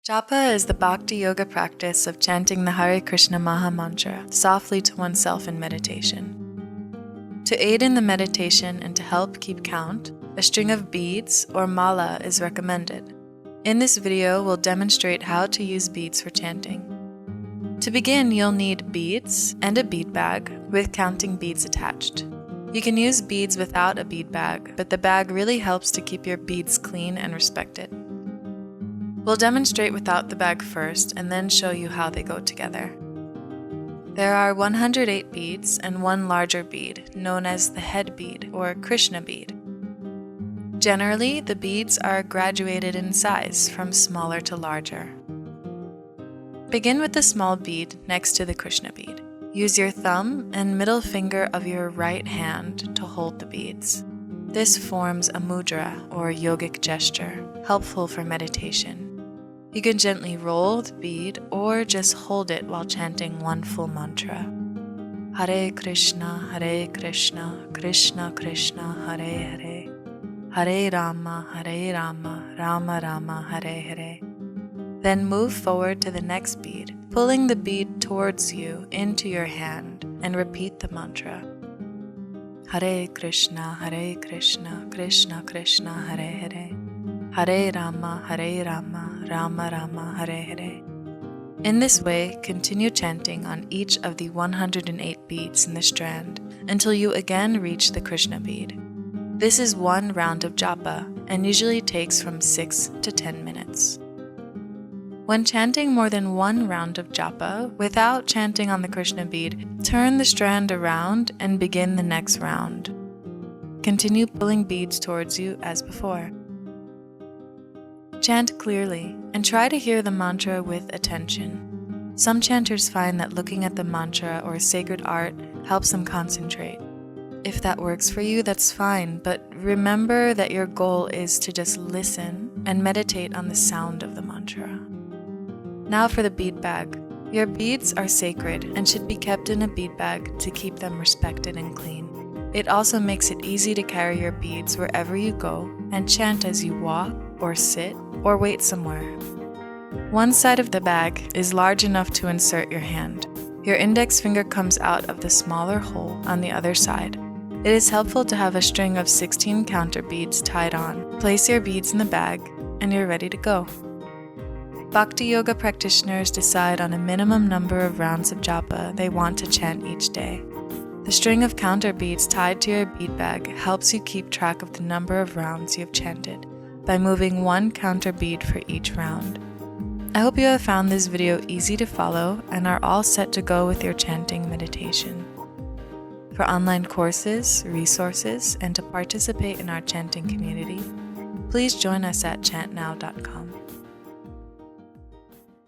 Japa is the bhakti yoga practice of chanting the Hare Krishna Maha Mantra softly to oneself in meditation. To aid in the meditation and to help keep count, a string of beads or mala is recommended. In this video, we'll demonstrate how to use beads for chanting. To begin, you'll need beads and a bead bag with counting beads attached. You can use beads without a bead bag, but the bag really helps to keep your beads clean and respected. We'll demonstrate without the bag first and then show you how they go together. There are 108 beads and one larger bead, known as the head bead or Krishna bead. Generally, the beads are graduated in size from smaller to larger. Begin with the small bead next to the Krishna bead. Use your thumb and middle finger of your right hand to hold the beads. This forms a mudra or yogic gesture, helpful for meditation. You can gently roll the bead or just hold it while chanting one full mantra. Hare Krishna, Krishna Krishna, Hare Hare. Hare Rama, Rama Rama, Hare Hare. Then move forward to the next bead, pulling the bead towards you into your hand and repeat the mantra. Hare Krishna, Krishna Krishna, Hare Hare. Hare Rama, Rama Rama, Hare Hare. In this way, continue chanting on each of the 108 beads in the strand until you again reach the Krishna bead. This is one round of japa and usually takes from 6 to 10 minutes. When chanting more than one round of japa without chanting on the Krishna bead, turn the strand around and begin the next round. Continue pulling beads towards you as before. Chant clearly and try to hear the mantra with attention. Some chanters find that looking at the mantra or sacred art helps them concentrate. If that works for you, that's fine, but remember that your goal is to just listen and meditate on the sound of the mantra. Now for the bead bag. Your beads are sacred and should be kept in a bead bag to keep them respected and clean. It also makes it easy to carry your beads wherever you go and chant as you walk or sit or wait somewhere. One side of the bag is large enough to insert your hand. Your index finger comes out of the smaller hole on the other side. It is helpful to have a string of 16 counter beads tied on. Place your beads in the bag and you're ready to go. Bhakti yoga practitioners decide on a minimum number of rounds of japa they want to chant each day. The string of counter beads tied to your bead bag helps you keep track of the number of rounds you have chanted by moving one counter bead for each round. I hope you have found this video easy to follow and are all set to go with your chanting meditation. For online courses, resources, and to participate in our chanting community, please join us at chantnow.com.